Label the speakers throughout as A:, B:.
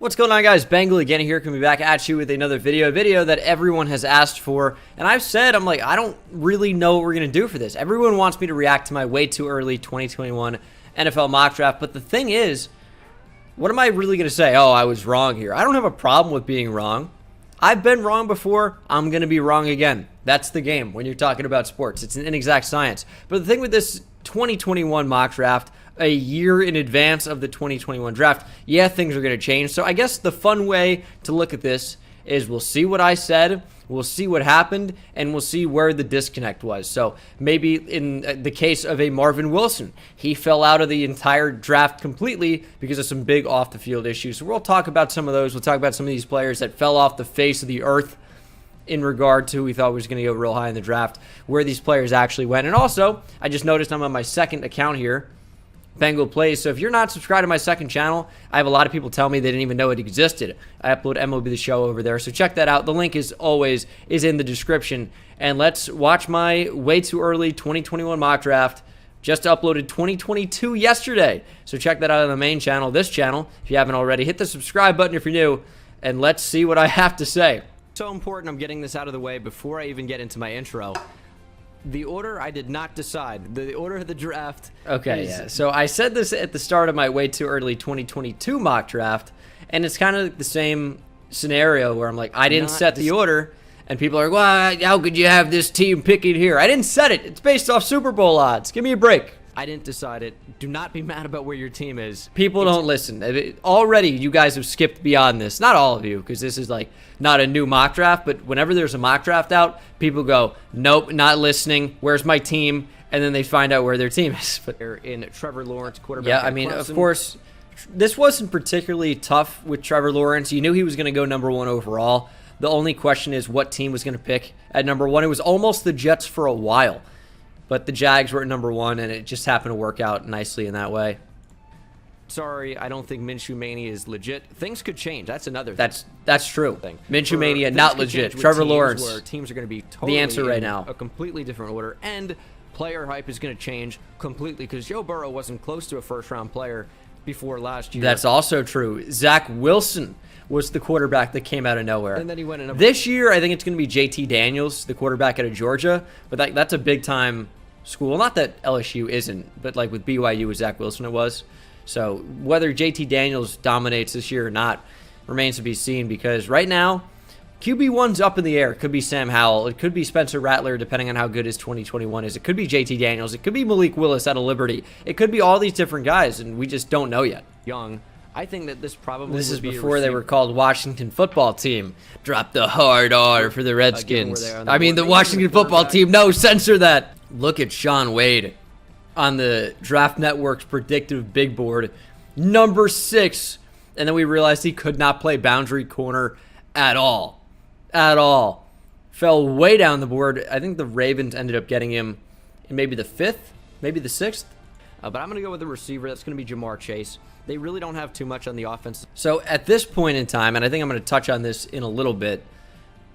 A: What's going on, guys? Bengal again here, coming back at you with another video that everyone has asked for. And I've said, I don't really know what we're going to do for this. Everyone wants me to react to my way too early 2021 NFL mock draft. But the thing is, what am I really going to say? Oh, I was wrong here. I don't have a problem with being wrong. I've been wrong before. I'm going to be wrong again. That's the game when you're talking about sports. It's an inexact science. But the thing with this 2021 mock draft, a year in advance of the 2021 draft, yeah, things are going to change. So I guess the fun way to look at this is we'll see what I said, we'll see what happened, and we'll see where the disconnect was. So maybe in the case of a Marvin Wilson, he fell out of the entire draft completely because of some big off-the-field issues. So we'll talk about some of those. We'll talk about some of these players that fell off the face of the earth in regard to who we thought was going to go real high in the draft, where these players actually went. And also, I just noticed I'm on my second account here, Bengal Plays. So if you're not subscribed to my second channel, I have a lot of people tell me they didn't even know it existed. I upload MLB The Show over there, so check that out. The link is in the description. And let's watch my way too early 2021 mock draft. Just uploaded 2022 yesterday, so check that out on the main channel, this channel, if you haven't already. Hit the subscribe button if you're new, and let's see what I have to say. So important I'm getting this out of the way before I even get into my intro. The order I did not decide. The order of the draft. Okay, yeah. So I said this at the start of my way too early 2022 mock draft, and it's kind of the same scenario where I'm like, I didn't set the order, and people are like, well, how could you have this team picking here? I didn't set it. It's based off Super Bowl odds. Give me a break. I didn't decide it. Do not be mad about where your team is. People don't listen. Already, you guys have skipped beyond this. Not all of you, because this is like not a new mock draft, but whenever there's a mock draft out, people go, nope, not listening. Where's my team? And then they find out where their team is. But they're in Trevor Lawrence, quarterback. Yeah, I mean, of course, this wasn't particularly tough with Trevor Lawrence. You knew he was going to go #1 overall. The only question is what team was going to pick at #1. It was almost the Jets for a while. But the Jags were at #1, and it just happened to work out nicely in that way. Sorry, I don't think Minshew Mania is legit. Things could change. That's another thing. That's true. Minshew Mania, not legit. Trevor Lawrence, where teams are going to be totally the answer right now. A completely different order, and player hype is going to change completely because Joe Burrow wasn't close to a first-round player before last year. That's also true. Zach Wilson was the quarterback that came out of nowhere. And then he went in this year, I think it's going to be JT Daniels, the quarterback out of Georgia, but that's a big-time school. Not that LSU isn't, but like with BYU with Zach Wilson it was. So whether JT Daniels dominates this year or not remains to be seen, because right now QB1's up in the air. It could be Sam Howell. It could be Spencer Rattler, depending on how good his 2021 is. It could be JT Daniels. It could be Malik Willis out of Liberty. It could be all these different guys, and we just don't know yet. Young. I think that this is before they were called Washington Football Team. Drop the hard R for the Redskins. I mean, the Washington Football Team. No, censor that. Look at Sean Wade on the Draft Network's predictive big board, #6. And then we realized he could not play boundary corner at all. At all. Fell way down the board. I think the Ravens ended up getting him in maybe the 5th, maybe the 6th. But I'm going to go with the receiver. That's going to be Jamar Chase. They really don't have too much on the offense. So at this point in time, and I think I'm going to touch on this in a little bit,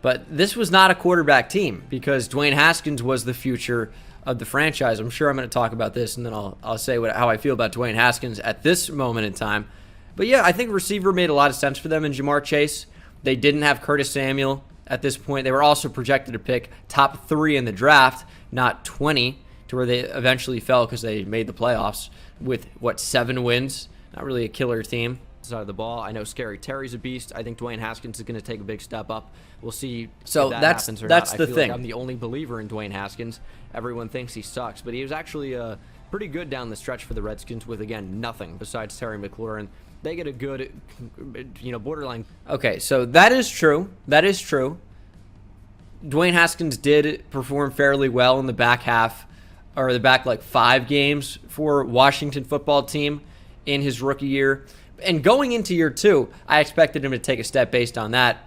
A: but this was not a quarterback team because Dwayne Haskins was the future of the franchise. I'm sure I'm going to talk about this, and then I'll say how I feel about Dwayne Haskins at this moment in time. But yeah, I think receiver made a lot of sense for them in Jamar Chase. They didn't have Curtis Samuel at this point. They were also projected to pick top 3 in the draft, not 20, to where they eventually fell because they made the playoffs with, 7 wins? Not really a killer team. Side of the ball. I know Scary Terry's a beast. I think Dwayne Haskins is going to take a big step up. We'll see if that happens or not. That's the thing. Like I'm the only believer in Dwayne Haskins. Everyone thinks he sucks, but he was actually pretty good down the stretch for the Redskins with, again, nothing besides Terry McLaurin. They get a good, borderline. Okay, so that is true. That is true. Dwayne Haskins did perform fairly well in the back half, or the back 5 games for Washington Football Team in his rookie year. And going into year 2, I expected him to take a step based on that.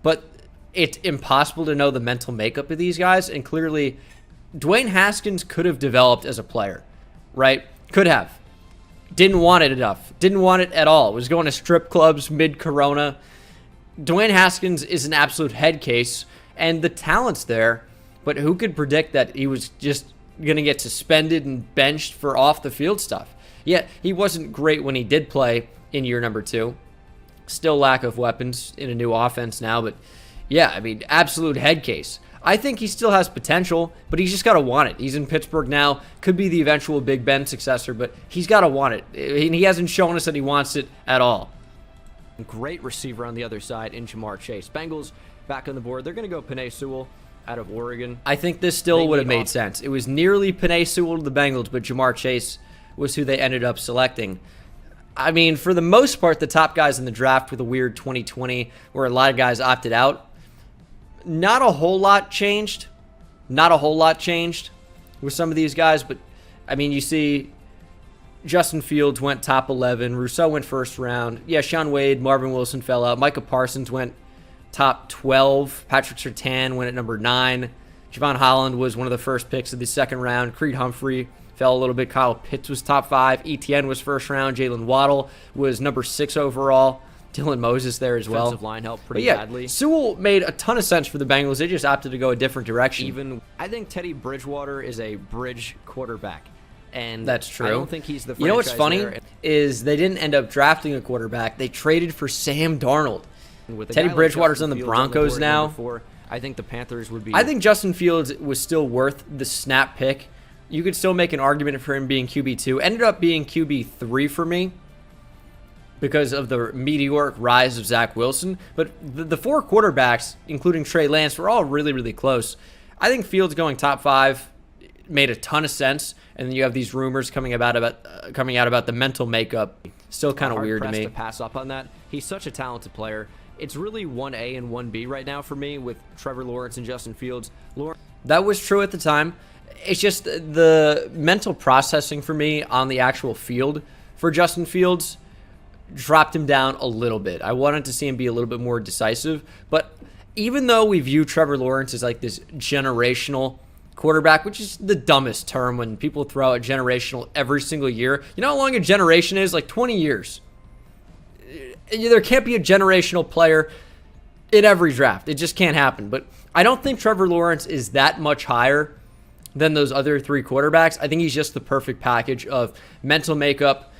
A: But it's impossible to know the mental makeup of these guys. And clearly, Dwayne Haskins could have developed as a player, right? Could have. Didn't want it enough. Didn't want it at all. Was going to strip clubs mid-corona. Dwayne Haskins is an absolute head case. And the talent's there. But who could predict that he was just going to get suspended and benched for off-the-field stuff? Yeah, he wasn't great when he did play in year #2. Still lack of weapons in a new offense now, but yeah, I mean, absolute head case. I think he still has potential, but he's just got to want it. He's in Pittsburgh now, could be the eventual Big Ben successor, but he's got to want it. And he hasn't shown us that he wants it at all. Great receiver on the other side in Jamar Chase. Bengals back on the board. They're going to go Penei Sewell out of Oregon. I think this still would have made sense. It was nearly Penei Sewell to the Bengals, but Jamar Chase was who they ended up selecting. I mean, for the most part, the top guys in the draft with a weird 2020 where a lot of guys opted out. Not a whole lot changed. Not a whole lot changed with some of these guys, but I mean, you see Justin Fields went top 11. Rousseau went first round. Yeah, Sean Wade, Marvin Wilson fell out. Micah Parsons went top 12. Patrick Surtain went at number 9. Javon Holland was one of the first picks of the second round. Creed Humphrey fell a little bit. Kyle Pitts was top 5. ETN was first round. Jalen Waddle was number 6 overall. Dylan Moses there as well.
B: Defensive line helped pretty badly.
A: Sewell made a ton of sense for the Bengals. They just opted to go a different direction.
B: I think Teddy Bridgewater is a bridge quarterback. And
A: that's true.
B: I don't think he's the franchise.
A: You know what's funny is they didn't end up drafting a quarterback. They traded for Sam Darnold. Teddy Bridgewater's on the Broncos now.
B: I think the Panthers would be.
A: I think Justin Fields was still worth the snap pick. You could still make an argument for him being QB2. Ended up being QB3 for me because of the meteoric rise of Zach Wilson. But the 4 quarterbacks, including Trey Lance, were all really, really close. I think Fields going top 5 made a ton of sense. And then you have these rumors coming out about the mental makeup. Still kind of weird to me.
B: To pass up on that. He's such a talented player. It's really 1A and 1B right now for me with Trevor Lawrence and Justin Fields.
A: That was true at the time. It's just the mental processing for me on the actual field for Justin Fields dropped him down a little bit. I wanted to see him be a little bit more decisive. But even though we view Trevor Lawrence as like this generational quarterback, which is the dumbest term when people throw out generational every single year. You know how long a generation is? Like 20 years. There can't be a generational player in every draft. It just can't happen. But I don't think Trevor Lawrence is that much higher than those other 3 quarterbacks. I think he's just the perfect package of mental makeup,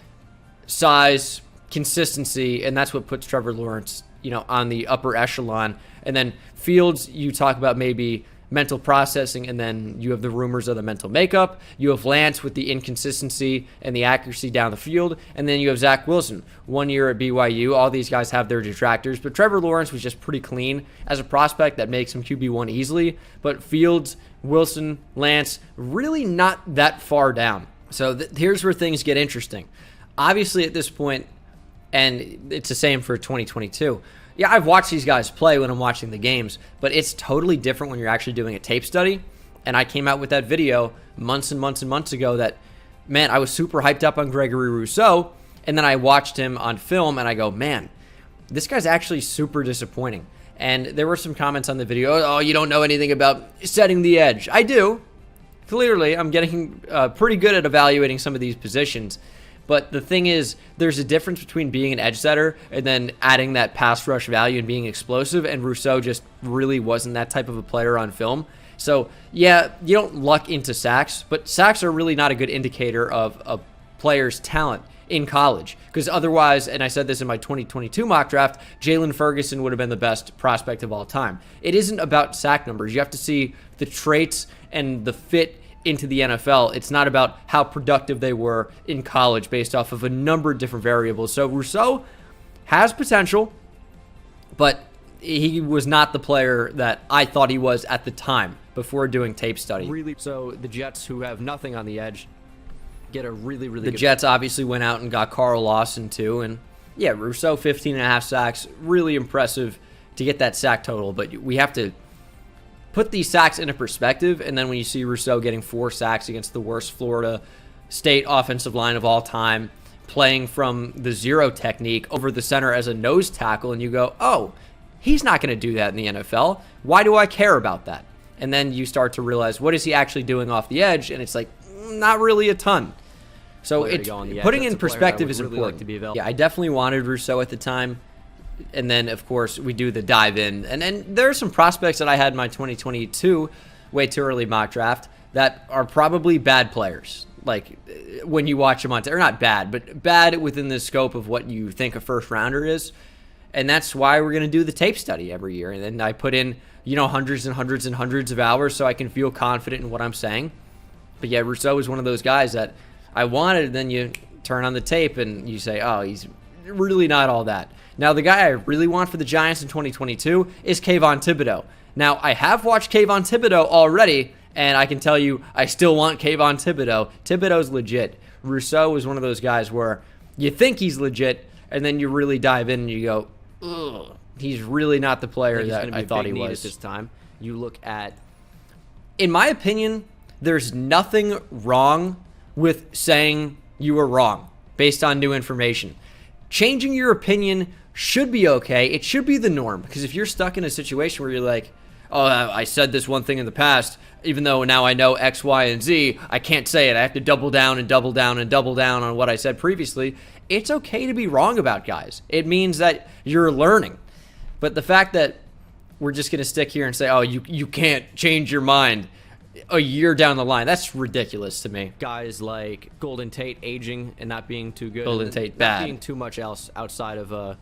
A: size, consistency, and that's what puts Trevor Lawrence, on the upper echelon. And then Fields, you talk about maybe mental processing, and then you have the rumors of the mental makeup. You have Lance with the inconsistency and the accuracy down the field, and then you have Zach Wilson, 1 year at BYU. All these guys have their detractors, but Trevor Lawrence was just pretty clean as a prospect that makes him QB1 easily. But Fields, Wilson, Lance, really not that far down. So here's where things get interesting. Obviously at this point, and it's the same for 2022, yeah, I've watched these guys play when I'm watching the games, but it's totally different when you're actually doing a tape study. And I came out with that video months and months and months ago that, man, I was super hyped up on Gregory Rousseau, and then I watched him on film, and I go, man, this guy's actually super disappointing. And there were some comments on the video, oh, you don't know anything about setting the edge. I do. Clearly, I'm getting pretty good at evaluating some of these positions. But the thing is, there's a difference between being an edge setter and then adding that pass rush value and being explosive, and Rousseau just really wasn't that type of a player on film. So, yeah, you don't luck into sacks, but sacks are really not a good indicator of a player's talent in college. Because otherwise, and I said this in my 2022 mock draft, Jalen Ferguson would have been the best prospect of all time. It isn't about sack numbers. You have to see the traits and the fit into the NFL. It's not about how productive they were in college based off of a number of different variables. So Rousseau has potential, but he was not the player that I thought he was at the time before doing tape study.
B: Really, so the Jets, who have nothing on the edge, get a really good...
A: The Jets obviously went out and got Carl Lawson too, and yeah, Rousseau 15.5 sacks, really impressive to get that sack total, but we have to put these sacks into perspective, and then when you see Rousseau getting 4 sacks against the worst Florida State offensive line of all time, playing from the zero technique over the center as a nose tackle, and you go, oh, he's not going to do that in the NFL. Why do I care about that? And then you start to realize, what is he actually doing off the edge? And it's like, not really a ton. So putting in perspective is important. Yeah, I definitely wanted Rousseau at the time. And then, of course, we do the dive in. And then there are some prospects that I had in my 2022 way too early mock draft that are probably bad players. Like, when you watch them on, or not bad, but bad within the scope of what you think a first rounder is. And that's why we're going to do the tape study every year. And then I put in, hundreds and hundreds and hundreds of hours so I can feel confident in what I'm saying. But yeah, Rousseau is one of those guys that I wanted, and then you turn on the tape and you say, oh, he's really not all that. Now, the guy I really want for the Giants in 2022 is Kayvon Thibodeau. Now, I have watched Kayvon Thibodeau already, and I can tell you I still want Kayvon Thibodeau. Thibodeau's legit. Rousseau is one of those guys where you think he's legit, and then you really dive in and you go, ugh, he's really not the player that I thought he was.
B: At this time, you look at,
A: in my opinion, there's nothing wrong with saying you were wrong based on new information. Changing your opinion should be okay. It should be the norm, because if you're stuck in a situation where you're like, oh, I said this one thing in the past, even though now I know X, Y, and Z, I can't say it. I have to double down and double down and double down on what I said previously. It's okay to be wrong about guys. It means that you're learning. But the fact that we're just going to stick here and say, oh, you can't change your mind a year down the line, that's ridiculous to me.
B: Guys like Golden Tate aging and not being too good.
A: Golden Tate bad.
B: Not being too much else outside of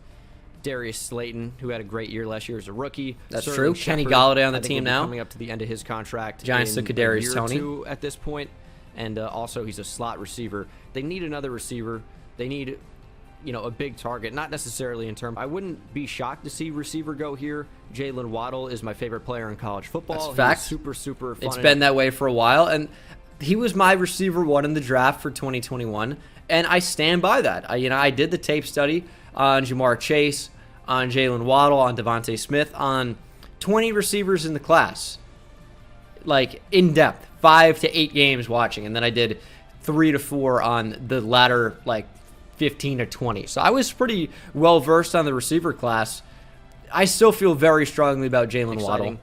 B: Darius Slayton, who had a great year last year as a rookie.
A: That's
B: Sterling
A: true. Kenny
B: Shepard,
A: Golladay on the
B: I think,
A: team
B: will be
A: now.
B: coming up to the end of his contract.
A: Giants took Kadarius Toney.
B: 2 at this point, and also he's a slot receiver. They need another receiver. They need, a big target. Not necessarily in terms. I wouldn't be shocked to see receiver go here. Jalen Waddle is my favorite player in college football.
A: That's fact.
B: He's super fun.
A: It's been that way for a while, and he was my receiver 1 in the draft for 2021, and I stand by that. I did the tape study on Jamar Chase, on Jalen Waddle, on Devontae Smith, on 20 receivers in the class, like in depth, 5 to 8 games watching, and then I did 3 to 4 on the latter, like 15 to 20. So I was pretty well versed on the receiver class. I still feel very strongly about Jalen Waddle.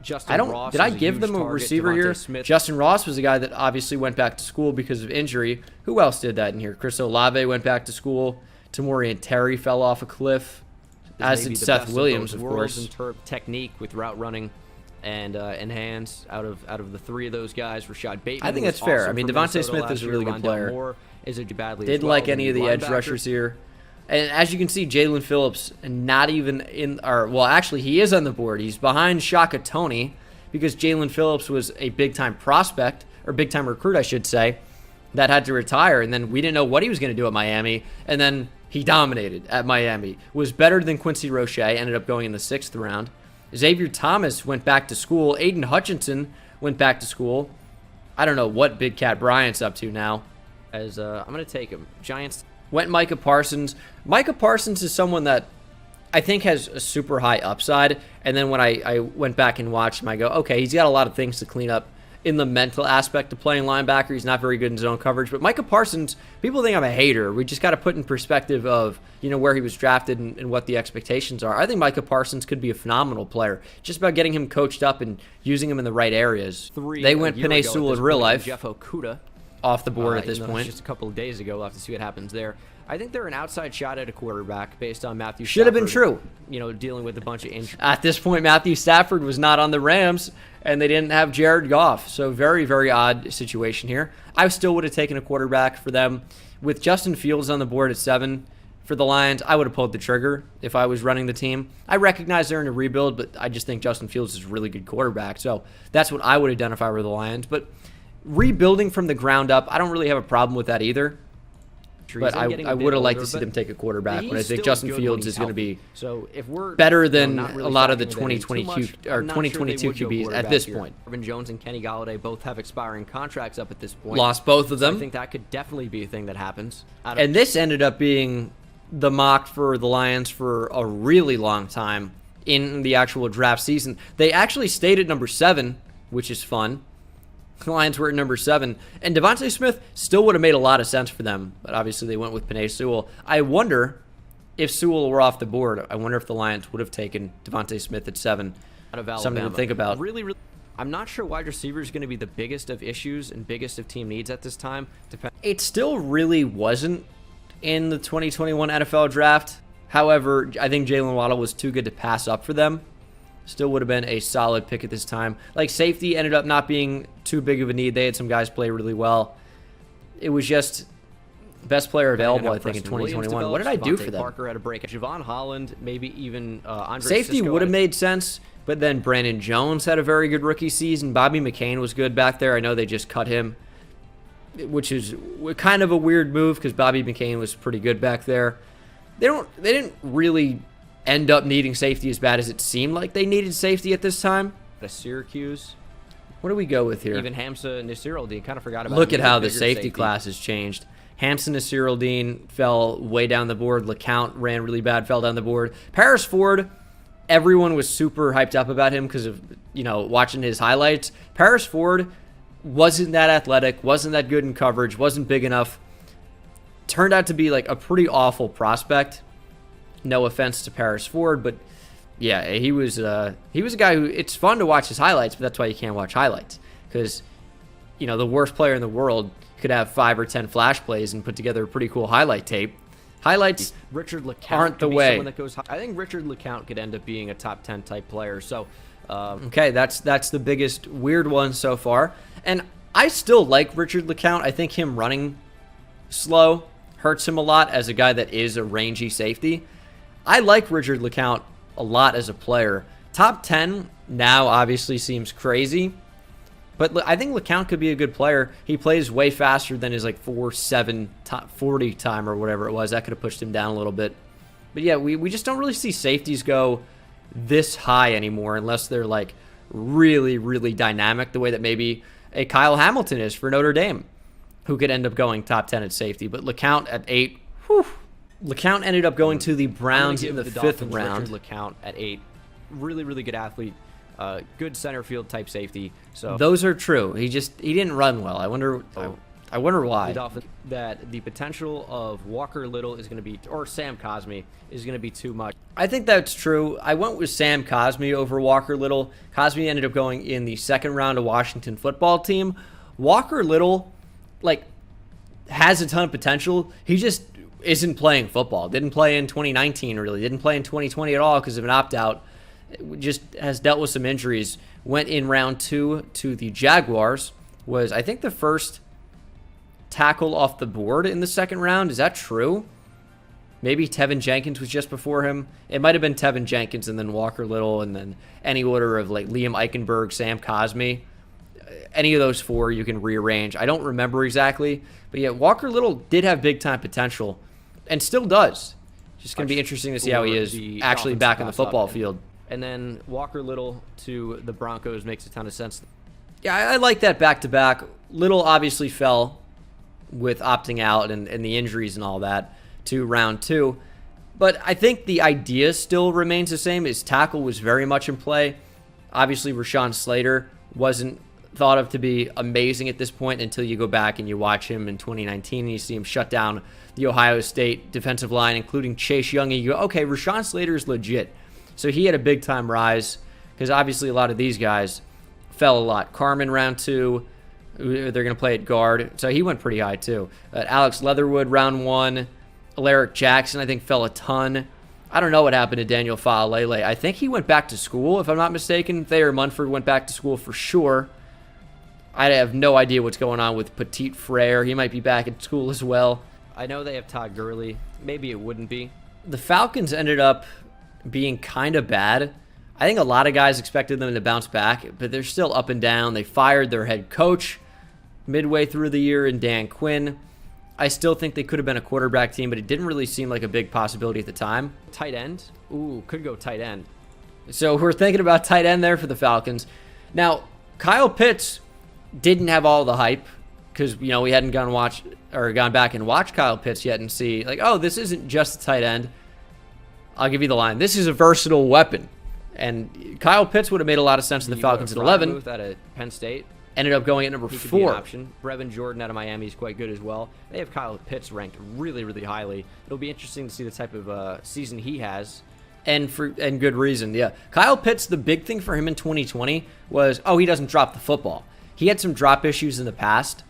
A: Did I give them a receiver here? Justin Ross was a guy that obviously went back to school because of injury. Who else did that in here? Chris Olave went back to school. Tamori and Terry fell off a cliff, as did Seth Williams, of course.
B: In technique with route running and hands out of the 3 of those guys. Rashad Bateman.
A: I think that's fair. I mean, Devontae Smith is a really good player. Didn't like any of the edge rushers here. And as you can see, Jalen Phillips not even actually he is on the board. He's behind Shaka Toney because Jalen Phillips was a big-time prospect, or big-time recruit, I should say, that had to retire. And then we didn't know what he was going to do at Miami. And then he dominated at Miami. Was better than Quincy Roche, ended up going in the 6th round. Xavier Thomas went back to school. Aiden Hutchinson went back to school. I don't know what Big Cat Bryant's up to now.
B: I'm going to take him. Giants
A: went Micah Parsons. Micah Parsons is someone that I think has a super high upside. And then when I went back and watched him, I go, okay, he's got a lot of things to clean up in the mental aspect of playing linebacker. He's not very good in zone coverage. But Micah Parsons, people think I'm a hater. We just got to put in perspective of, where he was drafted and what the expectations are. I think Micah Parsons could be a phenomenal player. Just about getting him coached up and using him in the right areas. They went Penei Sewell in real life.
B: Jeff Okudah
A: off the board at this point.
B: Just a couple of days ago. We'll have to see what happens there. I think they're an outside shot at a quarterback based on Matthew Stafford.
A: Should have been true.
B: Dealing with a bunch of injuries.
A: At this point, Matthew Stafford was not on the Rams, and they didn't have Jared Goff. So very, very odd situation here. I still would have taken a quarterback for them. With Justin Fields on the board at 7 for the Lions, I would have pulled the trigger if I was running the team. I recognize they're in a rebuild, but I just think Justin Fields is a really good quarterback. So that's what I would have done if I were the Lions. But rebuilding from the ground up, I don't really have a a with that either. But I would have liked to see them take a quarterback, but I think Justin Fields is going to be better than a lot of the 2022 QBs at this point.
B: Marvin Jones and Kenny Golladay both have expiring contracts up at this point.
A: Lost both of them.
B: So I think that could definitely be a thing that happens.
A: And this ended up being the mock for the Lions for a really long time in the actual draft season. They actually stayed at number 7, which is fun. The Lions were at number 7, and Devontae Smith still would have made a lot of sense for them, but obviously they went with Penei Sewell. I wonder if Sewell were off the board. I wonder if the Lions would have taken Devontae Smith at 7.
B: Out of Alabama.
A: Something to think about.
B: Really, I'm not sure wide receiver is going to be the biggest of issues and biggest of team needs at this time.
A: It still really wasn't in the 2021 NFL draft. However, I think Jalen Waddle was too good to pass up for them. Still would have been a solid pick at this time. Like, safety ended up not being too big of a need. They had some guys play really well. It was just Best player available,
B: know
A: I think, in
B: Preston Williams
A: 2021. What did I
B: develops,
A: do
B: Devontae
A: for them?
B: Parker had a break. Javon Holland, maybe even Andre
A: Safety
B: Sisco
A: would have
B: had-
A: made sense, but then Brandon Jones had a very good rookie season. Bobby McCain was good back there. I know they just cut him, which is kind of a weird move because Bobby McCain was pretty good back there. They didn't really end up needing safety as bad as it seemed like they needed safety at this time.
B: at Syracuse.
A: What do we go with here?
B: Even Hamza Nasiruddin, kind of forgot about
A: Look
B: him.
A: at
B: He's a
A: how the
B: bigger
A: safety class has changed. Hamza Nasiruddin fell way down the board. LeCount ran really bad, fell down the board. Paris Ford, everyone was super hyped up about him because of, watching his highlights. Paris Ford wasn't that athletic, wasn't that good in coverage, wasn't big enough. Turned out to be like a pretty awful prospect. No offense to Paris Ford, but yeah, he was a guy who, it's fun to watch his highlights, but that's why you can't watch highlights because the worst player in the world could have 5 or 10 flash plays and put together a pretty cool highlight tape. Highlights
B: Richard LeCount
A: aren't the
B: could be
A: way.
B: someone that goes high. I think Richard LeCount could end up being a top 10 type player. So,
A: okay, that's the biggest weird one so far. And I still like Richard LeCount. I think him running slow hurts him a lot as a guy that is a rangy safety. I like Richard LeCount a lot as a player. Top 10 now obviously seems crazy, but I think LeCount could be a good player. He plays way faster than his 4.7 40 time or whatever it was. That could have pushed him down a little bit. But yeah, we just don't really see safeties go this high anymore unless they're really, really dynamic the way that maybe a Kyle Hamilton is for Notre Dame, who could end up going top 10 at safety. But LeCount at 8, whew. LeCount ended up going to the Browns in the 5th round.
B: Richard LeCount at 8. Really, really good athlete. Good center field type safety. So
A: Those are true. He didn't run well. I wonder why.
B: the Dolphins, that the potential of Walker Little is going to be, or Sam Cosmi is going to be too much.
A: I think that's true. I went with Sam Cosmi over Walker Little. Cosmi ended up going in the 2nd round of Washington football team. Walker Little, has a ton of potential. He just isn't playing football. Didn't play in 2019 really. Didn't play in 2020 at all because of an opt-out. Just has dealt with some injuries. Went in round 2 to the Jaguars. Was, I think, the first tackle off the board in the 2nd round. Is that true? Maybe Tevin Jenkins was just before him. It might have been Tevin Jenkins and then Walker Little and then any order of Liam Eichenberg, Sam Cosmi. Any of those 4 you can rearrange. I don't remember exactly. But yeah, Walker Little did have big-time potential and still does. Just going to be interesting to see how he is actually back on the football field.
B: And then Walker Little to the Broncos makes a ton of sense.
A: Yeah, I like that back-to-back. Little obviously fell with opting out and the injuries and all that to round 2. But I think the idea still remains the same. His tackle was very much in play. Obviously, Rashawn Slater wasn't thought of to be amazing at this point until you go back and you watch him in 2019 and you see him shut down the Ohio State defensive line, including Chase Young, and you go, okay, Rashawn Slater is legit. So he had a big-time rise because obviously a lot of these guys fell a lot. Carmen, round 2, they're going to play at guard, so he went pretty high too. Alex Leatherwood, round 1. Alaric Jackson, I think, fell a ton. I don't know what happened to Daniel Faalele. I think he went back to school, if I'm not mistaken. Thayer Munford went back to school for sure. I have no idea what's going on with Petit Frere. He might be back at school as well.
B: I know they have Todd Gurley. Maybe it wouldn't be.
A: The Falcons ended up being kind of bad. I think a lot of guys expected them to bounce back, but they're still up and down. They fired their head coach midway through the year in Dan Quinn. I still think they could have been a quarterback team, but it didn't really seem like a big possibility at the time.
B: Tight end? Ooh, could go tight end.
A: So we're thinking about tight end there for the Falcons. Now, Kyle Pitts didn't have all the hype because, we hadn't gone back and watched Kyle Pitts yet and see, this isn't just a tight end. I'll give you the line. This is a versatile weapon. And Kyle Pitts would have made a lot of sense to the Falcons at 11.
B: Out of Penn State.
A: Ended up going at number 4.
B: Could be an option. Brevin Jordan out of Miami is quite good as well. They have Kyle Pitts ranked really, really highly. It'll be interesting to see the type of season he has.
A: And good reason, yeah. Kyle Pitts, the big thing for him in 2020 was, he doesn't drop the football. He had some drop issues in the past.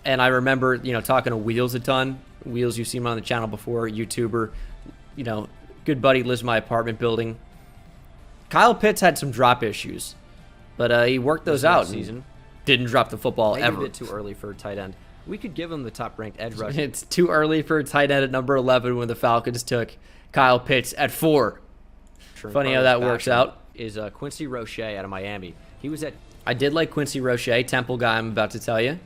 A: And I remember, talking to Wheels a ton. Wheels, you've seen him on the channel before, YouTuber. Good buddy, lives in my apartment building. Kyle Pitts had some drop issues. But he worked those out.
B: Season.
A: Didn't drop the football
B: Maybe
A: ever.
B: a bit too early for a tight end. we could give him the top-ranked edge rusher.
A: It's too early for a tight end at number 11 when the Falcons took Kyle Pitts at 4. Funny how that works out.
B: Is Quincy Roche out of Miami. He was at...
A: I did like Quincy Roche, Temple guy, I'm about to tell you.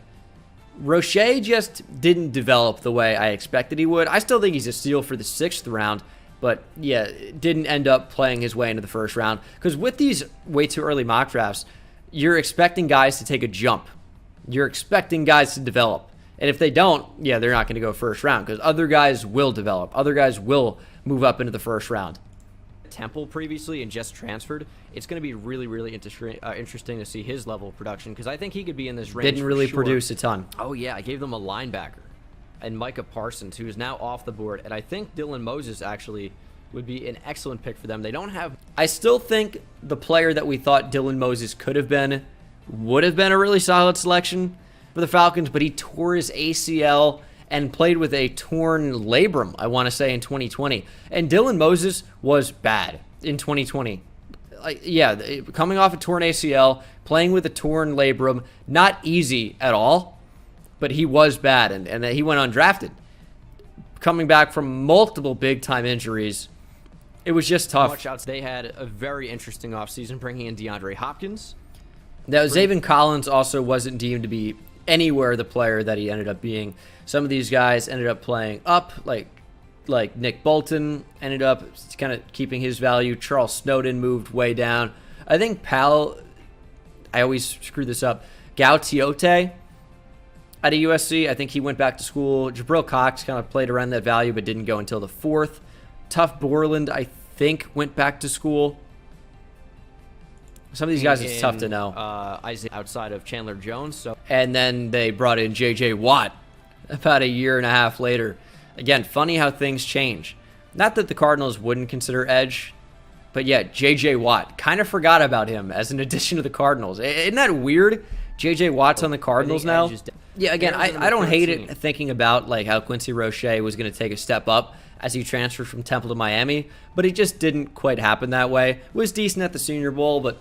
A: Roche just didn't develop the way I expected he would. I still think he's a steal for the 6th round, but yeah, didn't end up playing his way into the 1st round. Because with these way too early mock drafts, you're expecting guys to take a jump. You're expecting guys to develop. And if they don't, yeah, they're not going to go 1st round because other guys will develop. Other guys will move up into the 1st round.
B: Temple previously and just transferred. It's going to be really, really interesting to see his level of production because I think he could be in this range.
A: Didn't really produce a ton.
B: Oh, yeah. I gave them a linebacker and Micah Parsons, who is now off the board. And I think Dylan Moses actually would be an excellent pick for them. They don't have...
A: I still think the player that we thought Dylan Moses could have been would have been a really solid selection for the Falcons, but he tore his ACL and played with a torn labrum, I want to say, in 2020. And Dylan Moses was bad in 2020. Yeah, coming off a torn ACL, playing with a torn labrum, not easy at all, but he was bad, and he went undrafted. Coming back from multiple big-time injuries, it was just tough.
B: Watch-outs. They had a very interesting offseason, bringing in DeAndre Hopkins.
A: Now, Zaven Collins also wasn't deemed to be anywhere the player that he ended up being. Some of these guys ended up playing up, like Nick Bolton ended up kind of keeping his value. Charles Snowden moved way down. I think I always screw this up, Gautiote out of USC, I think he went back to school. Jabril Cox kind of played around that value but didn't go until the 4th. Tuff Borland, I think, went back to school. Some of these guys, it's tough to know.
B: Isaac outside of Chandler Jones.
A: And then they brought in J.J. Watt about a year and a half later. Again, funny how things change. Not that the Cardinals wouldn't consider edge, but yeah, J.J. Watt. Kind of forgot about him as an addition to the Cardinals. Isn't that weird? J.J. Watt's on the Cardinals now. Yeah, again, I don't hate it thinking about like how Quincy Roche was going to take a step up as he transferred from Temple to Miami, but it just didn't quite happen that way. Was decent at the Senior Bowl, but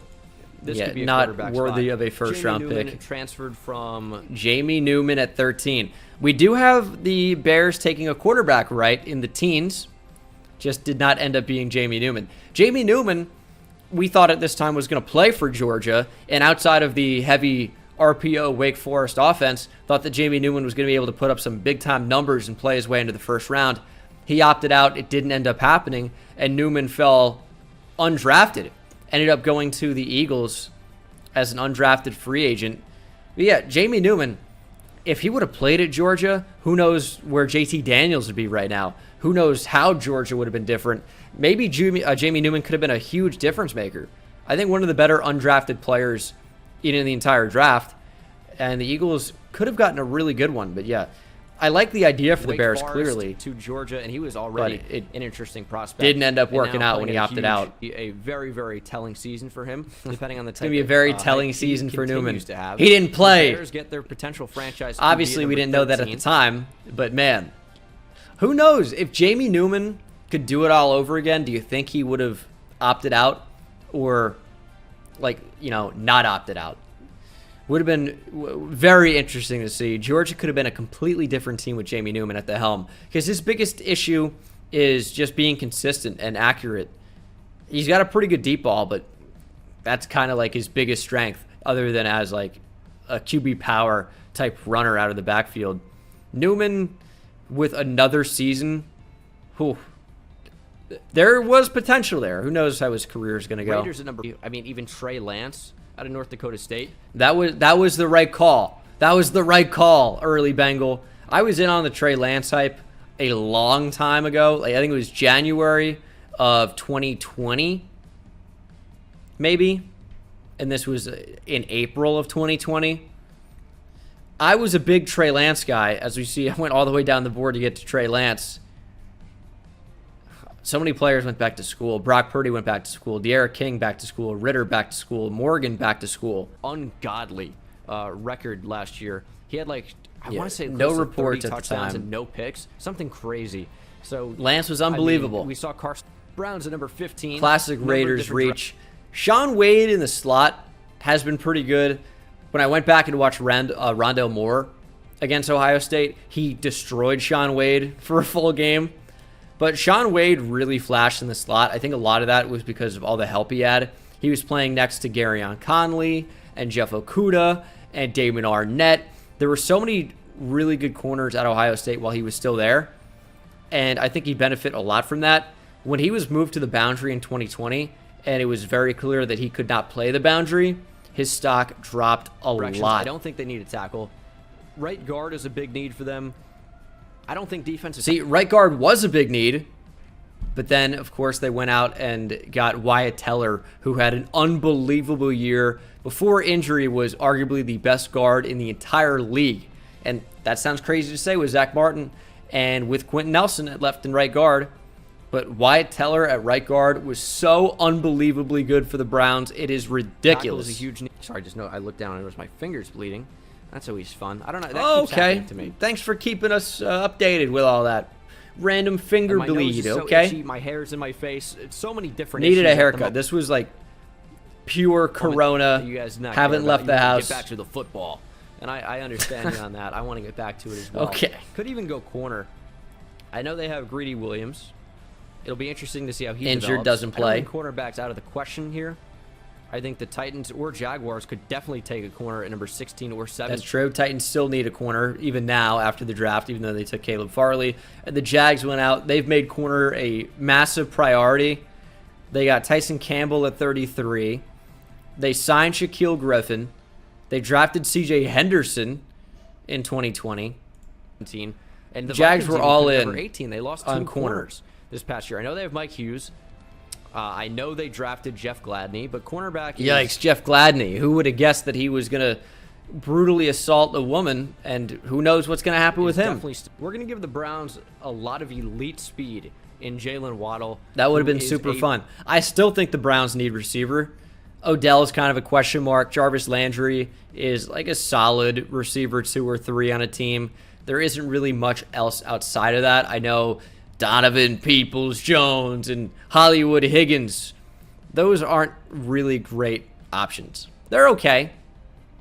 B: this could be a
A: not worthy of a first-round pick.
B: Transferred from
A: Jamie Newman at 13. We do have the Bears taking a quarterback right in the teens. Just did not end up being Jamie Newman. Jamie Newman, we thought at this time was going to play for Georgia, and outside of the heavy RPO Wake Forest offense, thought that Jamie Newman was going to be able to put up some big-time numbers and play his way into the 1st round. He opted out. It didn't end up happening, and Newman fell undrafted. Ended up going to the Eagles as an undrafted free agent. But yeah, Jamie Newman, if he would have played at Georgia, who knows where JT Daniels would be right now? Who knows how Georgia would have been different? Maybe Jamie Newman could have been a huge difference maker. I think one of the better undrafted players in the entire draft. And the Eagles could have gotten a really good one. But yeah, I like the idea for the Bears, clearly.
B: To Georgia, and he was already an interesting prospect.
A: Didn't end up working out when he opted out.
B: A very, very telling season for him, depending on the type.
A: It's going to be a very telling season for Newman.
B: To have.
A: He didn't play.
B: The Bears get their potential franchise.
A: Obviously, we didn't know that at the time, but man, who knows? If Jamie Newman could do it all over again, do you think he would have opted out or, not opted out? Would have been very interesting to see. Georgia could have been a completely different team with Jamie Newman at the helm because his biggest issue is just being consistent and accurate. He's got a pretty good deep ball, but that's kind of like his biggest strength other than as like a QB power type runner out of the backfield. Newman with another season, there was potential there. Who knows how his career is going to go.
B: Raiders at number, even Trey Lance out of North Dakota State.
A: That was the right call. That was the right call, early Bengal. I was in on the Trey Lance hype a long time ago. I think it was January of 2020, maybe. And this was in April of 2020. I was a big Trey Lance guy. As we see, I went all the way down the board to get to Trey Lance. So many players went back to school. Brock Purdy went back to school. De'Ara King back to school. Ritter back to school. Morgan back to school.
B: Ungodly record last year. He had I want to say
A: no reports at the
B: touchdowns
A: time
B: and no picks. Something crazy. So
A: Lance was unbelievable.
B: We saw Carson Browns at number 15.
A: Classic Raiders reach. Shaun Wade in the slot has been pretty good. When I went back and watched Rondale Moore against Ohio State. He destroyed Shaun Wade for a full game. But Shaun Wade really flashed in the slot. I think a lot of that was because of all the help he had. He was playing next to Garyon Conley and Jeff Okudah and Damon Arnett. There were so many really good corners at Ohio State while he was still there. And I think he benefited a lot from that. When he was moved to the boundary in 2020, and it was very clear that he could not play the boundary, his stock dropped a lot.
B: I don't think they need a tackle. Right guard is a big need for them. I don't think defensive...
A: See, right guard was a big need, but then, of course, they went out and got Wyatt Teller, who had an unbelievable year. Before injury, was arguably the best guard in the entire league. And that sounds crazy to say with Zach Martin and with Quentin Nelson at left and right guard. But Wyatt Teller at right guard was so unbelievably good for the Browns. It is ridiculous.
B: Tackle is a huge need. Sorry, just know I looked down and it was my fingers bleeding. That's always fun. I don't know. That keeps happening to me.
A: Thanks for keeping us updated with all that random finger
B: my
A: bleed.
B: Nose is
A: Okay.
B: So itchy, my hair's in my face. It's so many different.
A: Needed
B: issues
A: a haircut. This was like pure Corona.
B: You guys not
A: haven't
B: care
A: left
B: about-
A: the
B: you
A: house.
B: Get back to the football, and I understand you on that. I want to get back to it as well.
A: Okay.
B: Could even go corner. I know they have Greedy Williams. It'll be interesting to see how he
A: Injured,
B: develops.
A: doesn't play.
B: I don't think cornerback's out of the question here. I think the Titans or Jaguars could definitely take a corner at number 16 or 7.
A: That's true. Titans still need a corner, even now after the draft, even though they took Caleb Farley. And the Jags went out. They've made corner a massive priority. They got Tyson Campbell at 33. They signed Shaquille Griffin. They drafted C.J. Henderson in 2020.
B: And the
A: Jags
B: Vikings
A: were
B: even
A: all
B: took
A: in
B: number 18. They lost
A: on
B: two
A: corner.
B: corners this past year. I know they have Mike Hughes. I know they drafted Jeff Gladney, but cornerback is...
A: Yikes, Jeff Gladney. Who would have guessed that he was going to brutally assault a woman, and who knows what's going to happen with him?
B: We're going to give the Browns a lot of elite speed in Jalen Waddle.
A: That would have
B: who
A: been
B: is
A: super
B: a-
A: fun. I still think the Browns need receiver. Odell is kind of a question mark. Jarvis Landry is like a solid receiver 2 or 3 on a team. There isn't really much else outside of that. I know Donovan Peoples-Jones and Hollywood Higgins. Those aren't really great options. They're okay.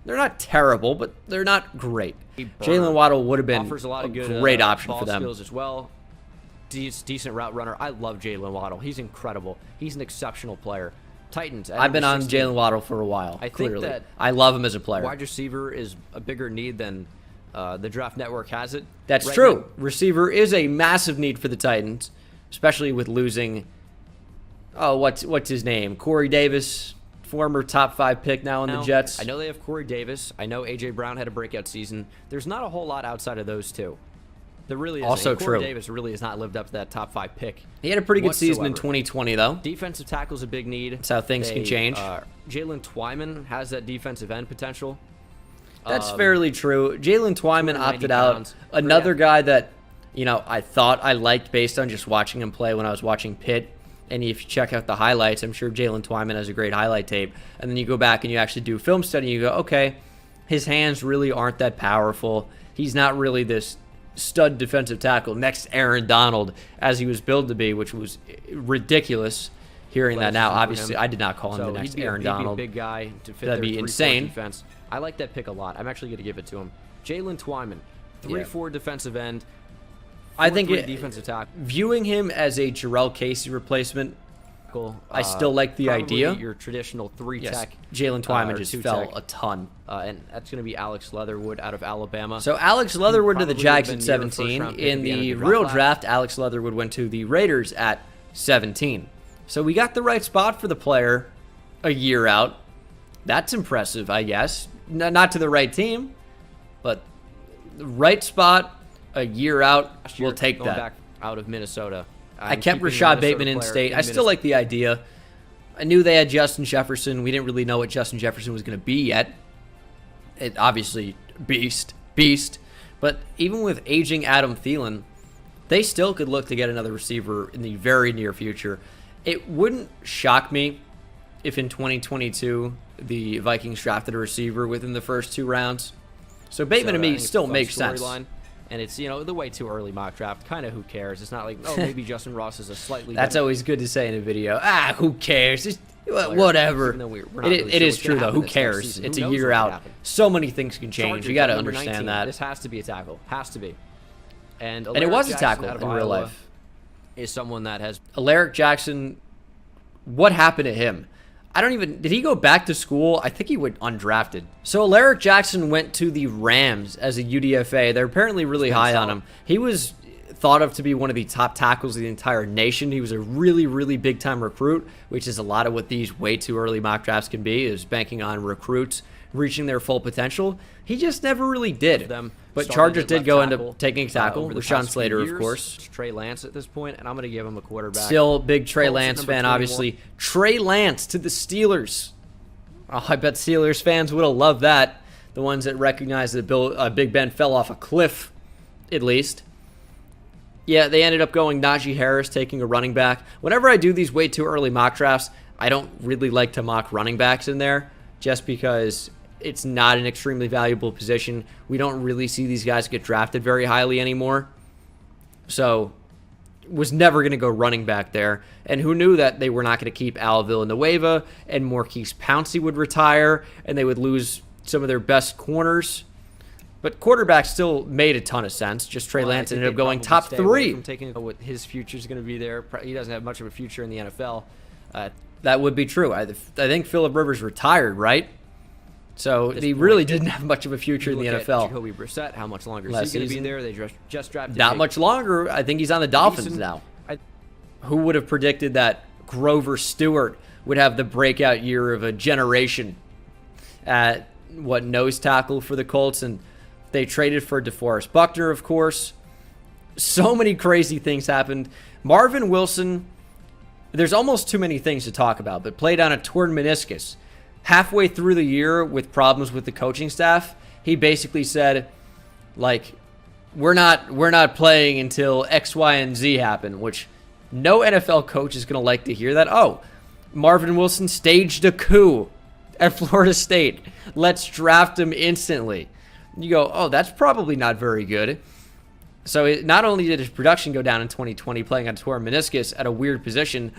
A: They're not terrible, but they're not great. Jalen Waddle would have been
B: offers a lot of good
A: great option
B: ball
A: for them.
B: skills as well. Decent route runner. I love Jalen Waddle. He's incredible. He's an exceptional player. Titans. at
A: I've been
B: number
A: on
B: 16.
A: Jalen Waddle for a while,
B: I think
A: clearly.
B: that
A: I love him as a player.
B: Wide receiver is a bigger need than the Draft Network has it.
A: That's
B: right
A: true.
B: now.
A: Receiver is a massive need for the Titans, especially with losing, what's his name? Corey Davis, former top 5 pick now on the Jets.
B: I know they have Corey Davis. I know A.J. Brown had a breakout season. There's not a whole lot outside of those two. There really is.
A: Also
B: Corey
A: true.
B: Davis really has not lived up to that top 5 pick.
A: He had a pretty good season in
B: whatsoever.
A: 2020, though.
B: Defensive tackle's a big need.
A: That's how things can change.
B: Jalen Twyman has that defensive end potential.
A: That's fairly true. Jalen Twyman
B: 290
A: opted out.
B: pounds.
A: Another
B: Yeah.
A: guy that, I thought I liked based on just watching him play when I was watching Pitt. And if you check out the highlights, I'm sure Jalen Twyman has a great highlight tape. And then you go back and you actually do film study, and you go, okay, his hands really aren't that powerful. He's not really this stud defensive tackle next Aaron Donald as he was billed to be, which was ridiculous hearing that now.
B: Athleticism for
A: Obviously,
B: him.
A: I did not call him
B: So
A: the next
B: he'd be
A: Aaron
B: a
A: Donald.
B: big guy to fit
A: That'd
B: their
A: be
B: 3-4
A: insane.
B: defense. I like that pick a lot. I'm actually going to give it to him. Jalen Twyman, 3-4 defensive end.
A: I think
B: 4-3 defensive tackle.
A: viewing him as a Jarrell Casey replacement, I still like the
B: probably
A: idea.
B: Your traditional 3 tech.
A: Jalen Twyman
B: or
A: just
B: 2
A: fell
B: tech.
A: a ton.
B: And that's going to be Alex Leatherwood out of Alabama.
A: So Alex Leatherwood to the
B: probably
A: Jags
B: would've
A: at
B: been near a
A: 17.
B: first-round pick
A: In
B: at the end
A: the
B: of the
A: real
B: draft.
A: draft, Alex Leatherwood went to the Raiders at 17. So we got the right spot for the player a year out. That's impressive, I guess. Not to the right team, but the right spot a year out.
B: Last year,
A: We'll take
B: going
A: that.
B: back out of Minnesota.
A: I kept Rashad Bateman in state. I still like the idea. I knew they had Justin Jefferson. We didn't really know what Justin Jefferson was going to be yet. It obviously beast. But even with aging Adam Thielen, they still could look to get another receiver in the very near future. It wouldn't shock me if in 2022 the Vikings drafted a receiver within the first 2 rounds. So Bateman to
B: I
A: me
B: think it's a
A: still
B: fun
A: makes sense.
B: storyline. And it's, the way too early mock draft. Kind of who cares? It's not like, maybe Justin Ross is a slightly
A: That's
B: better.
A: always good to say in a video. Who cares? Just Whatever.
B: We're not really
A: It
B: sure
A: is
B: what's
A: true,
B: gonna
A: though.
B: happen
A: Who
B: this
A: cares?
B: season.
A: It's
B: Who
A: a
B: knows
A: year
B: what could
A: out.
B: happen?
A: So many things can change.
B: Chargers
A: You got to
B: at number 19.
A: understand that.
B: This has to be a tackle. Has to be. And
A: And it was a
B: Jackson
A: tackle
B: out of
A: in real
B: Iowa
A: life.
B: is someone that has
A: Alaric Jackson, what happened to him? Did he go back to school? I think he went undrafted. So Alaric Jackson went to the Rams as a UDFA. They're apparently really high on him. He was thought of to be one of the top tackles of the entire nation. He was a really, really big time recruit, which is a lot of what these way too early mock drafts can be, is banking on recruits reaching their full potential. He just never really did. But Chargers did go into taking a tackle. Rashawn Slater, of course.
B: Trey Lance at this point, and I'm going to give him a quarterback.
A: Still big Trey
B: Colts at
A: Lance
B: number
A: fan,
B: 21.
A: obviously. Trey Lance to the Steelers. Oh, I bet Steelers fans would have loved that. The ones that recognize that Big Ben fell off a cliff, at least. Yeah, they ended up going Najee Harris, taking a running back. Whenever I do these way too early mock drafts, I don't really like to mock running backs in there, just because it's not an extremely valuable position. We don't really see these guys get drafted very highly anymore. So, was never going to go running back there. And who knew that they were not going to keep Al Villanueva and Maurkice Pouncey would retire and they would lose some of their best corners. But quarterback still made a ton of sense. Just Trey Lance ended up going top 3.
B: From taking what his future is going to be there. He doesn't have much of a future in the NFL.
A: That would be true. I think Phillip Rivers retired, right? So he really didn't have much of a future in the NFL.
B: Jacoby Brissett, how much longer is he going to be there? They just drafted.
A: Not much longer. I think he's on the Dolphins now. Who would have predicted that Grover Stewart would have the breakout year of a generation at nose tackle for the Colts? And they traded for DeForest Buckner, of course. So many crazy things happened. Marvin Wilson, there's almost too many things to talk about, but played on a torn meniscus. Halfway through the year with problems with the coaching staff, he basically said, like, we're not playing until X, Y, and Z happen, which no NFL coach is going to like to hear that. Oh, Marvin Wilson staged a coup at Florida State. Let's draft him instantly. You go, oh, that's probably not very good. So not only did his production go down in 2020 playing on torn meniscus at a weird position,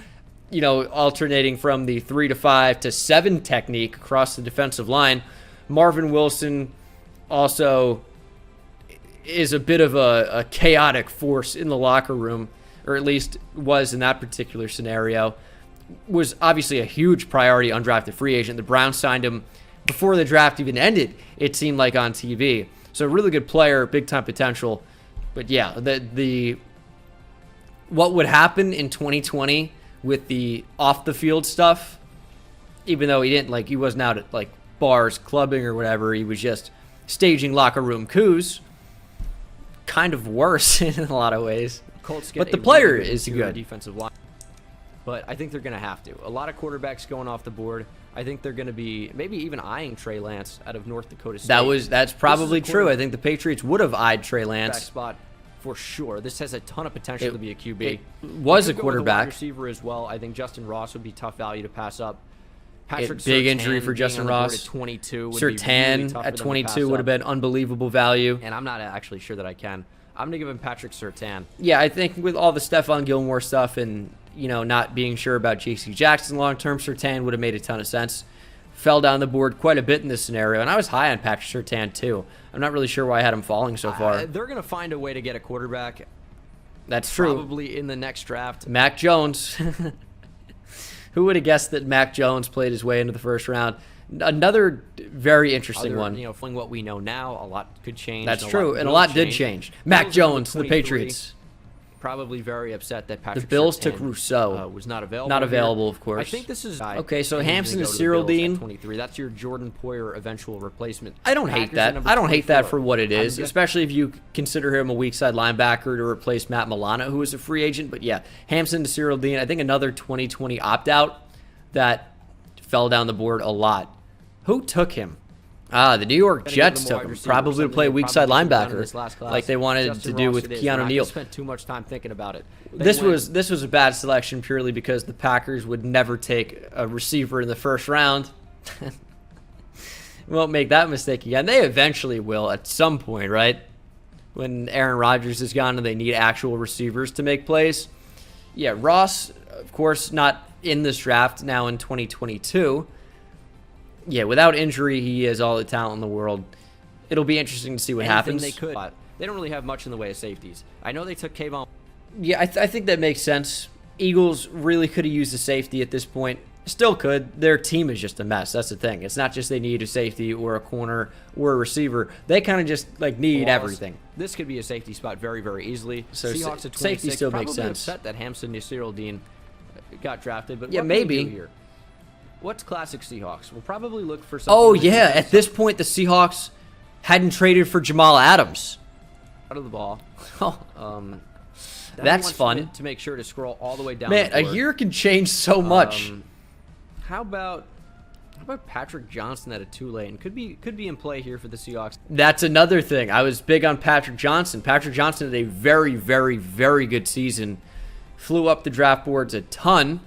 A: alternating from the 3 to 5 to 7 technique across the defensive line, Marvin Wilson also is a bit of a chaotic force in the locker room, or at least was in that particular scenario. Was obviously a huge priority undrafted free agent. The Browns signed him before the draft even ended, it seemed like, on TV. So a really good player, big time potential. But yeah, the what would happen in 2020 with the off the field stuff, even though he wasn't out at bars, clubbing or whatever, he was just staging locker room coups, kind of worse in a lot of ways.
B: Colts get
A: but the player is
B: good
A: good.
B: Defensive line. But I think they're going to have to. A lot of quarterbacks going off the board. I think they're going to be maybe even eyeing Trey Lance out of North Dakota State.
A: That's probably true. I think the Patriots would have eyed Trey Lance.
B: Spot for sure. This has a ton of potential to be a QB.
A: It was a quarterback.
B: Wide receiver as well. I think Justin Ross would be tough value to pass up.
A: Big injury for Justin Ross.
B: At 22 would
A: Surtain
B: be really tough
A: at
B: for them to
A: 22
B: pass
A: would have
B: up.
A: been unbelievable value.
B: And I'm not actually sure that I can. I'm going to give him Patrick Surtain.
A: Yeah, I think with all the Stephon Gilmore stuff and not being sure about J.C. Jackson long-term, Surtain would have made a ton of sense. Fell down the board quite a bit in this scenario, and I was high on Patrick Surtain too. I'm not really sure why I had him falling so far.
B: They're going to find a way to get a quarterback.
A: That's true.
B: Probably in the next draft.
A: Mac Jones. Who would have guessed that Mac Jones played his way into the first round? Another very interesting one.
B: From what we know now, a lot could change.
A: That's true, and a lot did change. Mac Jones, the Patriots.
B: Probably very upset that Patrick
A: The Bills
B: Surtain,
A: took Rousseau.
B: Was not available.
A: Not available, of course.
B: I think this is
A: okay. So Hampson and Cyril Dean.
B: 23. That's your Jordan Poyer eventual replacement.
A: I don't hate that. I don't hate that for what it is, especially if you consider him a weak side linebacker to replace Matt Milano, who is a free agent. But yeah, Hampson to Cyril Dean. I think another 2020 opt out that fell down the board a lot. Who took him? The New York Jets took him, probably to play weak side linebacker, like they wanted to do with Keanu Neal.
B: Spent too much time thinking about it.
A: This was a bad selection purely because the Packers would never take a receiver in the first round. Won't make that mistake again. They eventually will at some point, right? When Aaron Rodgers is gone and they need actual receivers to make plays. Yeah, Ross, of course, not in this draft now in 2022. Yeah, without injury, he has all the talent in the world. It'll be interesting to see what happens.
B: They could. They don't really have much in the way of safeties. I know they took Kayvon.
A: Yeah, I think that makes sense. Eagles really could have used a safety at this point. Still could. Their team is just a mess. That's the thing. It's not just they need a safety or a corner or a receiver. They kind of just like need everything.
B: This could be a safety spot very, very easily.
A: So
B: Seahawks at 26,
A: safety still makes
B: probably
A: sense.
B: upset that Hampson Yasir-Dean got drafted, but
A: yeah,
B: what
A: maybe.
B: can we do here? What's classic Seahawks? We'll probably look for something.
A: Oh yeah, at this point the Seahawks hadn't traded for Jamal Adams.
B: Out of the ball.
A: That's fun.
B: To make sure to scroll all the way down.
A: Man,
B: the
A: a
B: board.
A: year can change so much.
B: How about Patrick Johnson at a Tulane? Could be in play here for the Seahawks.
A: That's another thing. I was big on Patrick Johnson. Patrick Johnson had a very, very, very good season. Flew up the draft boards a ton.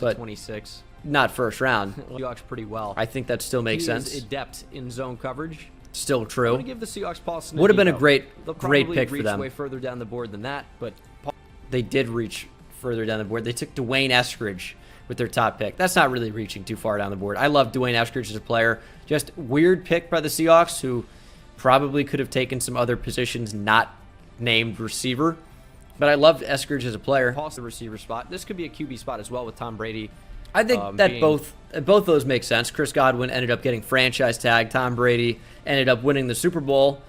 A: But
B: 26.
A: Not first round.
B: Seahawks pretty well.
A: I think that still makes sense.
B: He is adept in zone coverage.
A: Still true.
B: I'm going to give the Seahawks Paul Smith.
A: Would have been a great
B: They'll
A: pick for
B: reach
A: them.
B: way further down the board than that, but
A: They did reach further down the board. They took Dwayne Eskridge with their top pick. That's not really reaching too far down the board. I love Dwayne Eskridge as a player. Just weird pick by the Seahawks, who probably could have taken some other positions not named receiver. But I loved Eskridge as a player.
B: Paul's the receiver spot. This could be a QB spot as well with Tom Brady.
A: I think that both those make sense. Chris Godwin ended up getting franchise tag. Tom Brady ended up winning the Super Bowl,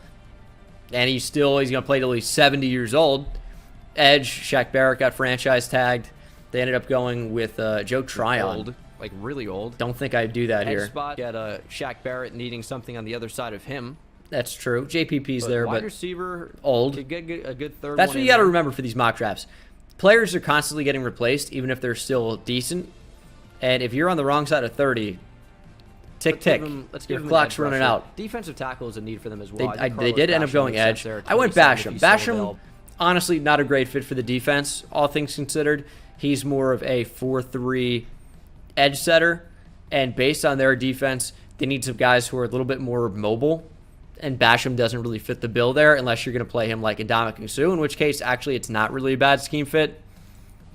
A: and he's going to play till he's 70 years old. Edge, Shaq Barrett got franchise tagged. They ended up going with Joe Tryon.
B: Old, like really old.
A: Don't think I'd do that
B: Edge
A: here.
B: Spot. Get Shaq Barrett needing something on the other side of him.
A: That's true. JPP's there,
B: wide
A: but
B: receiver
A: old.
B: Could get a good third.
A: That's what you got to remember for these mock drafts. Players are constantly getting replaced, even if they're still decent. And if you're on the wrong side of 30, tick. Your clock's running out.
B: Defensive tackle is a need for them as well.
A: They did end up going edge. I went Basham. Basham, honestly, not a great fit for the defense, all things considered. He's more of a 4-3 edge setter. And based on their defense, they need some guys who are a little bit more mobile. And Basham doesn't really fit the bill there unless you're going to play him like Ndamukong Suh, in which case, actually, it's not really a bad scheme fit.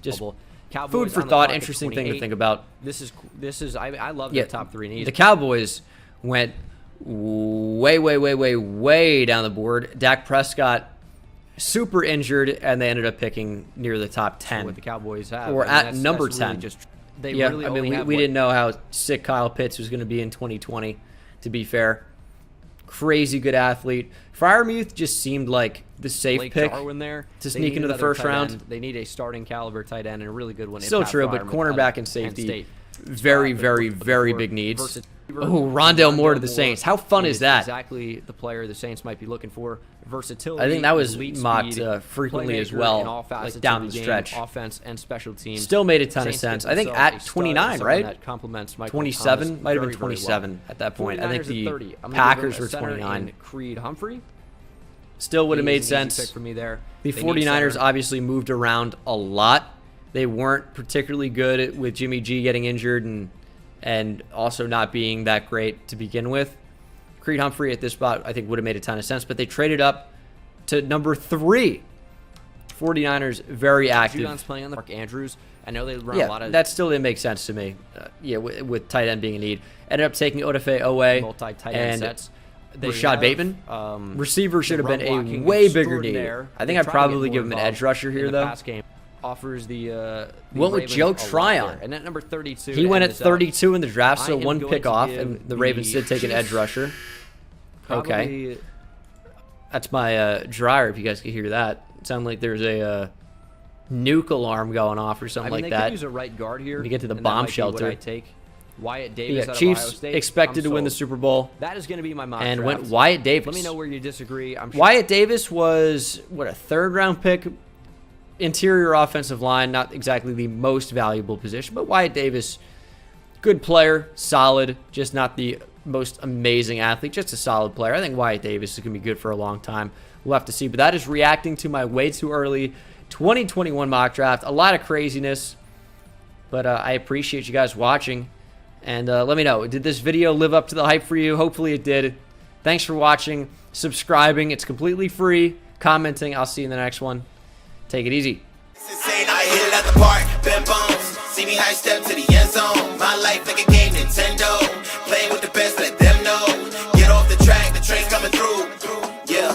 A: Just
B: Cowboys
A: food for thought, interesting thing to think about.
B: This is I love the top three needs.
A: The Cowboys went way down the board. Dak Prescott super injured, and they ended up picking near the top 10.
B: What the Cowboys have,
A: or at number 10.
B: We
A: didn't know how sick Kyle Pitts was going to be in 2020. To be fair, crazy good athlete. Freiermuth just seemed like the safe pick to sneak into the first round.
B: They need a starting caliber tight end and a really good one.
A: Still true, but cornerback and safety, very big needs. Oh, Rondale Moore to the Saints. How fun is that?
B: Exactly the player the Saints might be looking for. Versatility.
A: I think that was mocked frequently as well, like down the stretch.
B: Offense and special teams.
A: Still made a ton of sense. I think at 29, right?
B: 27
A: might have been 27 at that point. I think the Packers were 29.
B: Creed Humphrey.
A: Still would have made sense.
B: Pick for me there.
A: The 49ers obviously moved around a lot. They weren't particularly good with Jimmy G getting injured and also not being that great to begin with. Creed Humphrey at this spot, I think, would have made a ton of sense, but they traded up to number 3. 49ers, very active.
B: Judon's playing on the Mark Andrews. I know they run a lot of...
A: that still didn't make sense to me. With tight end being a need. Ended up taking Odafe Owe
B: multi-tight end sets.
A: Rashad Bateman. Receiver should have been a way bigger need. I think I'd probably give him an edge rusher here, though.
B: Pass game offers the
A: went with Joe Tryon.
B: And at number 32.
A: He went at 32 in the draft, so one pick off, and the Ravens did take an edge rusher. Okay. That's my dryer, if you guys could hear that. It sounded like there's a nuke alarm going off or something like that.
B: They could use a right guard here.
A: You get to the bomb shelter.
B: I take. Wyatt Davis out of
A: Chiefs
B: Ohio State.
A: expected to win the Super Bowl.
B: That is going to be my mock
A: and
B: draft.
A: went Wyatt Davis.
B: Let me know where you disagree. I'm sure.
A: Wyatt Davis was, a third-round pick? Interior offensive line, not exactly the most valuable position, but Wyatt Davis, good player, solid, just not the most amazing athlete, just a solid player. I think Wyatt Davis is going to be good for a long time. We'll have to see, but that is reacting to my way too early 2021 mock draft. A lot of craziness, but I appreciate you guys watching, and let me know, did this video live up to the hype for you? Hopefully it did. Thanks for watching, subscribing. It's completely free. Commenting. I'll see you in the next one. Take it easy.
C: See me high step to the end zone. My life like a game Nintendo. Playing with the best, let them know. Get off the track, the train's coming through. Yeah.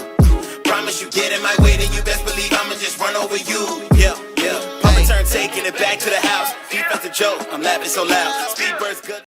C: Promise you get in my way, then you best believe I'ma just run over you. Yeah, yeah. Papa turn taking it back to the house. Defense a joke, I'm laughing so loud. Speed burst good.